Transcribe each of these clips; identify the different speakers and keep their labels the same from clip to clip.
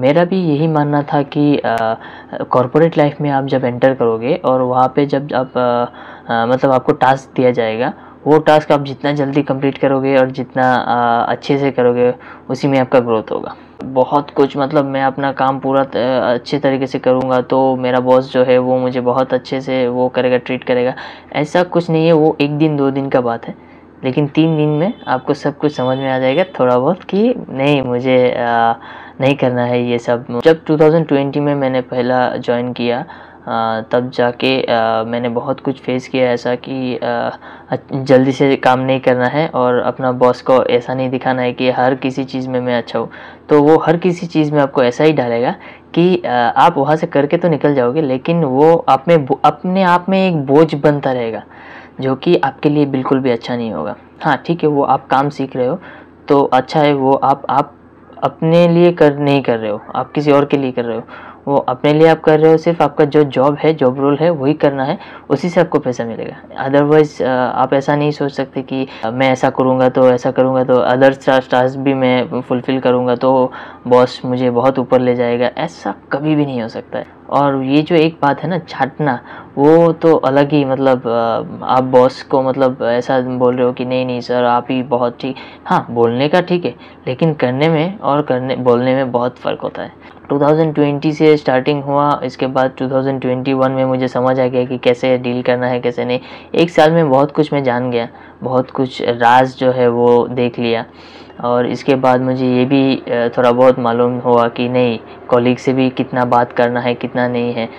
Speaker 1: मेरा भी यही मानना था कि कॉर्पोरेट लाइफ में आप जब एंटर करोगे और वहाँ पे जब आप मतलब आपको टास्क दिया जाएगा, वो टास्क आप जितना जल्दी कंप्लीट करोगे और जितना अच्छे से करोगे, उसी में आपका ग्रोथ होगा। बहुत कुछ मतलब मैं अपना काम पूरा अच्छे तरीके से करूँगा तो मेरा बॉस जो है वो मुझे बहुत अच्छे से वो करेगा, ट्रीट करेगा, ऐसा कुछ नहीं है। वो 1 दिन 2 दिन का बात है, लेकिन 3 दिन में आपको सब कुछ समझ में आ जाएगा थोड़ा बहुत कि नहीं, मुझे नहीं करना है ये सब। जब 2020 में मैंने पहला ज्वाइन किया, तब जाके मैंने बहुत कुछ फेस किया ऐसा कि जल्दी से काम नहीं करना है और अपना बॉस को ऐसा नहीं दिखाना है कि हर किसी चीज़ में मैं अच्छा हूँ। तो वो हर किसी चीज़ में आपको ऐसा ही डालेगा कि आप वहाँ से करके तो निकल जाओगे, लेकिन वो अपने आप में एक बोझ बनता रहेगा, जो कि आपके लिए बिल्कुल भी अच्छा नहीं होगा। हाँ ठीक है, वो आप काम सीख रहे हो तो अच्छा है, वो आप अपने लिए नहीं कर रहे हो, आप किसी और के लिए कर रहे हो। वो अपने लिए आप कर रहे हो, सिर्फ आपका जो जॉब है, जॉब रोल है वही करना है, उसी से आपको पैसा मिलेगा। अदरवाइज़ आप ऐसा नहीं सोच सकते कि मैं ऐसा करूँगा तो ऐसा करूँगा तो अदर टास्क भी मैं फुलफ़िल करूँगा तो बॉस मुझे बहुत ऊपर ले जाएगा, ऐसा कभी भी नहीं हो सकता है। और ये जो एक बात है ना, छाँटना, वो तो अलग ही, मतलब आप बॉस को मतलब ऐसा बोल रहे हो कि नहीं नहीं सर आप ही बहुत ठीक। हाँ, बोलने का ठीक है, लेकिन करने में और बोलने में बहुत फ़र्क होता है। 2020 से स्टार्टिंग हुआ, इसके बाद 2021 में मुझे समझ आ गया कि कैसे डील करना है, कैसे नहीं। 1 साल में बहुत कुछ मैं जान गया, बहुत कुछ राज जो है वो देख लिया। और इसके बाद मुझे ये भी थोड़ा बहुत मालूम हुआ कि नहीं, कॉलीग से भी कितना बात करना है, कितना नहीं है।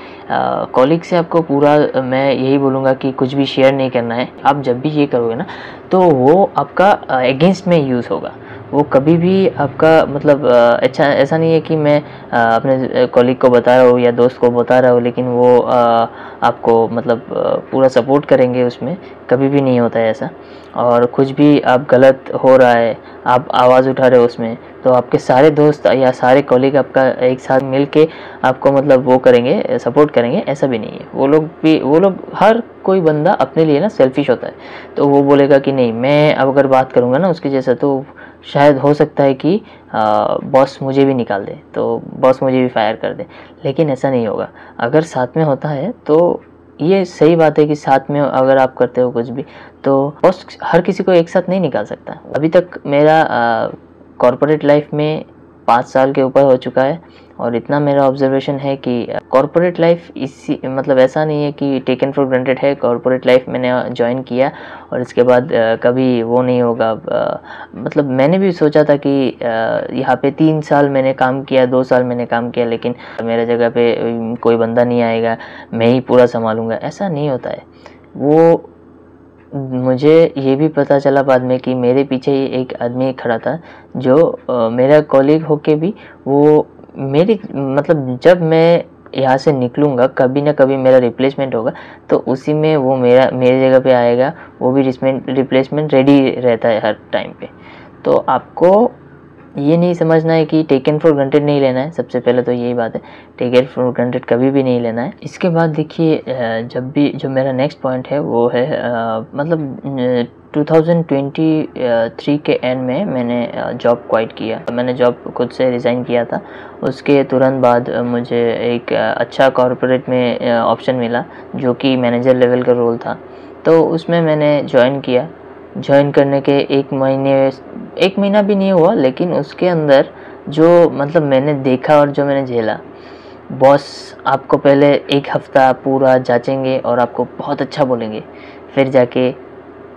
Speaker 1: कॉलीग से आपको पूरा, मैं यही बोलूँगा कि कुछ भी शेयर नहीं करना है। आप जब भी ये करोगे ना, तो वो आपका अगेंस्ट में यूज़ होगा। वो कभी भी आपका मतलब अच्छा, ऐसा नहीं है कि मैं अपने कॉलीग को बता रहा हूँ या दोस्त को बता रहा हूँ, लेकिन वो आपको मतलब पूरा सपोर्ट करेंगे, उसमें कभी भी नहीं होता है ऐसा। और कुछ भी आप गलत हो रहा है, आप आवाज़ उठा रहे हो उसमें, तो आपके सारे दोस्त या सारे कॉलीग आपका एक साथ मिल के आपको मतलब वो करेंगे, सपोर्ट करेंगे, ऐसा भी नहीं है। वो लोग हर कोई बंदा अपने लिए ना सेल्फिश होता है, तो वो बोलेगा कि नहीं, मैं अब अगर बात करूँगा ना उसके जैसा, तो शायद हो सकता है कि बॉस मुझे भी निकाल दे, तो बॉस मुझे भी फायर कर दे। लेकिन ऐसा नहीं होगा। अगर साथ में होता है तो ये सही बात है कि साथ में अगर आप करते हो कुछ भी, तो बॉस हर किसी को एक साथ नहीं निकाल सकता। अभी तक मेरा कॉर्पोरेट लाइफ में 5 साल के ऊपर हो चुका है, और इतना मेरा ऑब्जर्वेशन है कि कॉर्पोरेट लाइफ इसी मतलब ऐसा नहीं है कि टेकन फॉर ग्रांटेड है। कॉर्पोरेट लाइफ मैंने ज्वाइन किया और इसके बाद कभी वो नहीं होगा। मतलब मैंने भी सोचा था कि यहाँ पे 3 साल मैंने काम किया, 2 साल मैंने काम किया, लेकिन मेरे जगह पे कोई बंदा नहीं आएगा, मैं ही पूरा संभालूंगा, ऐसा नहीं होता है। वो मुझे ये भी पता चला बाद में कि मेरे पीछे ही एक आदमी खड़ा था, जो मेरा कॉलीग होके भी वो मेरी मतलब जब मैं यहाँ से निकलूँगा, कभी ना कभी मेरा रिप्लेसमेंट होगा, तो उसी में वो मेरी जगह पे आएगा। वो भी रिप्लेसमेंट रेडी रहता है हर टाइम पे। तो आपको ये नहीं समझना है कि टेकन फॉर ग्रांटेड नहीं लेना है। सबसे पहले तो यही बात है, टेकन फॉर ग्रांटेड कभी भी नहीं लेना है। इसके बाद देखिए, जब भी जो मेरा नेक्स्ट पॉइंट है वो है मतलब 2023 के एंड में मैंने जॉब क्वाइट किया। मैंने जॉब खुद से रिज़ाइन किया था। उसके तुरंत बाद मुझे एक अच्छा कॉर्पोरेट में ऑप्शन मिला, जो कि मैनेजर लेवल का रोल था। तो उसमें मैंने ज्वाइन किया। ज्वाइन करने के 1 महीना भी नहीं हुआ, लेकिन उसके अंदर जो मतलब मैंने देखा और जो मैंने झेला, बॉस आपको पहले 1 हफ्ता पूरा जांचेंगे और आपको बहुत अच्छा बोलेंगे, फिर जाके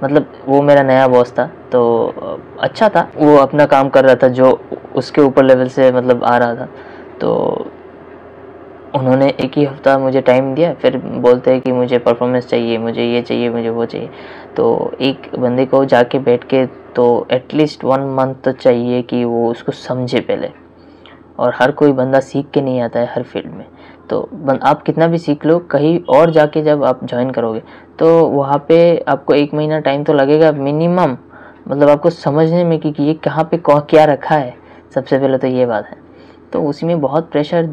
Speaker 1: मतलब वो मेरा नया बॉस था, तो अच्छा था, वो अपना काम कर रहा था जो उसके ऊपर लेवल से मतलब आ रहा था। तो उन्होंने 1 ही हफ्ता मुझे टाइम दिया, फिर बोलते हैं कि मुझे परफॉर्मेंस चाहिए, मुझे ये चाहिए, मुझे वो चाहिए। तो एक बंदे को जाके बैठ के तो एटलीस्ट 1 मंथ तो चाहिए कि वो उसको समझे पहले। और हर कोई बंदा सीख के नहीं आता है हर फील्ड में। तो आप कितना भी सीख लो, कहीं और जाके जब आप ज्वाइन करोगे तो वहाँ पे आपको 1 महीना टाइम तो लगेगा मिनिमम, मतलब आपको समझने में कि ये कहाँ पे क्या रखा है। सबसे पहले तो ये बात है। तो उसी में बहुत प्रेशर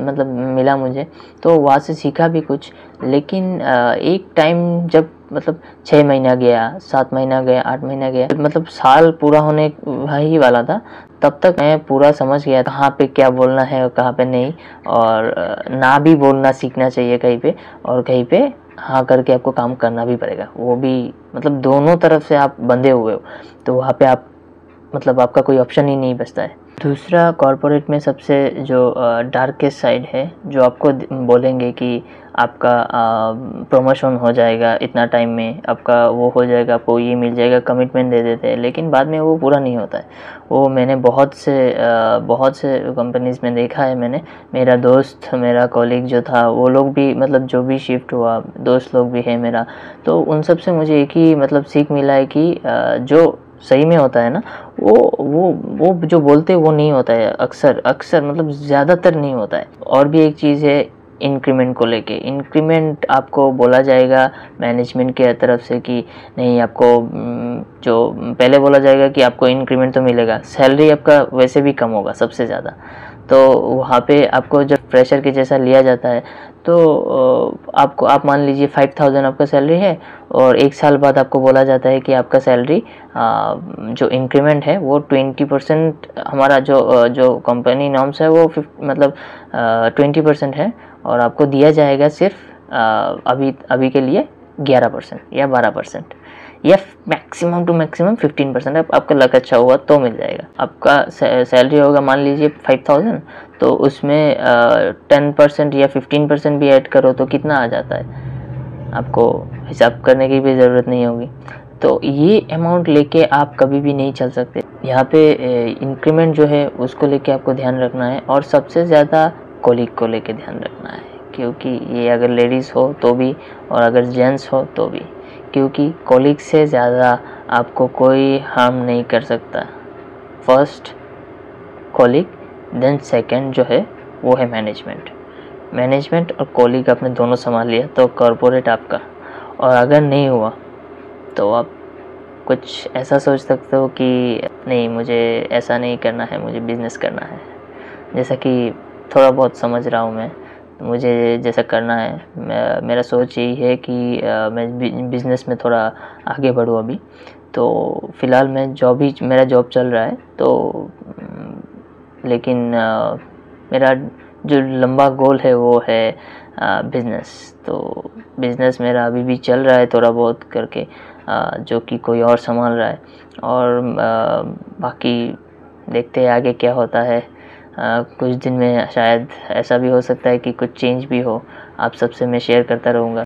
Speaker 1: मतलब मिला मुझे, तो वहाँ से सीखा भी कुछ। लेकिन एक टाइम जब मतलब 6 महीना गया, 7 महीना गया, 8 महीना गया, मतलब साल पूरा होने ही वाला था, तब तक मैं पूरा समझ गया कहाँ पे क्या बोलना है और कहाँ पे नहीं, और ना भी बोलना सीखना चाहिए कहीं पे, और कहीं पे हाँ करके आपको काम करना भी पड़ेगा। वो भी मतलब दोनों तरफ से आप बंधे हुए हो, तो वहाँ पे आप मतलब आपका कोई ऑप्शन ही नहीं बचता है। दूसरा, कॉर्पोरेट में सबसे जो डार्केस्ट साइड है, जो आपको बोलेंगे कि आपका प्रमोशन हो जाएगा इतना टाइम में, आपका वो हो जाएगा, आपको ये मिल जाएगा, कमिटमेंट दे देते हैं, लेकिन बाद में वो पूरा नहीं होता है। वो मैंने बहुत से कंपनीज़ में देखा है मैंने। मेरा दोस्त, मेरा कॉलीग जो था, वो लोग भी मतलब जो भी शिफ्ट हुआ, दोस्त लोग भी है मेरा, तो उन सब से मुझे एक ही मतलब सीख मिला है कि जो सही में होता है ना, वो जो बोलते हैं वो नहीं होता है, अक्सर मतलब ज़्यादातर नहीं होता है। और भी एक चीज़ है इंक्रीमेंट को लेके। इंक्रीमेंट आपको बोला जाएगा मैनेजमेंट के तरफ से कि नहीं, आपको जो पहले बोला जाएगा कि आपको इंक्रीमेंट तो मिलेगा, सैलरी आपका वैसे भी कम होगा सबसे ज़्यादा। तो वहाँ पे आपको जब फ्रेशर के जैसा लिया जाता है, तो आपको, आप मान लीजिए 5000 आपका सैलरी है, और 1 साल बाद आपको बोला जाता है कि आपका सैलरी जो इंक्रीमेंट है वो 20%, हमारा जो कंपनी नॉर्म्स है वो मतलब 20% है, और आपको दिया जाएगा सिर्फ अभी के लिए 11% या 12%, या मैक्सिमम टू मैक्सिमम 15%। आपका लक अच्छा हुआ तो मिल जाएगा। आपका सैलरी होगा मान लीजिए 5000, तो उसमें 10% या 15% भी ऐड करो तो कितना आ जाता है, आपको हिसाब करने की भी ज़रूरत नहीं होगी। तो ये अमाउंट लेके आप कभी भी नहीं चल सकते। यहाँ पे इंक्रीमेंट जो है उसको लेके आपको ध्यान रखना है, और सबसे ज़्यादा कॉलीग को लेके ध्यान रखना है, क्योंकि ये अगर लेडीज़ हो तो भी, और अगर जेंट्स हो तो भी, क्योंकि कॉलीग से ज़्यादा आपको कोई हार्म नहीं कर सकता। फर्स्ट कॉलीग, देन सेकंड जो है वो है मैनेजमेंट और कॉलीग आपने दोनों संभाल लिया तो कॉर्पोरेट आपका। और अगर नहीं हुआ तो आप कुछ ऐसा सोच सकते हो कि नहीं, मुझे ऐसा नहीं करना है, मुझे बिज़नेस करना है। जैसा कि थोड़ा बहुत समझ रहा हूँ मैं, मुझे जैसा करना है, मेरा सोच यही है कि मैं बिज़नेस में थोड़ा आगे बढ़ूँ अभी। तो फ़िलहाल मैं मेरा जॉब चल रहा है, तो लेकिन मेरा जो लंबा गोल है वो है बिज़नेस। तो बिज़नेस मेरा अभी भी चल रहा है थोड़ा बहुत करके, जो कि कोई और संभाल रहा है, और बाकी देखते हैं आगे क्या होता है। कुछ दिन में शायद ऐसा भी हो सकता है कि कुछ चेंज भी हो, आप सबसे मैं शेयर करता रहूँगा।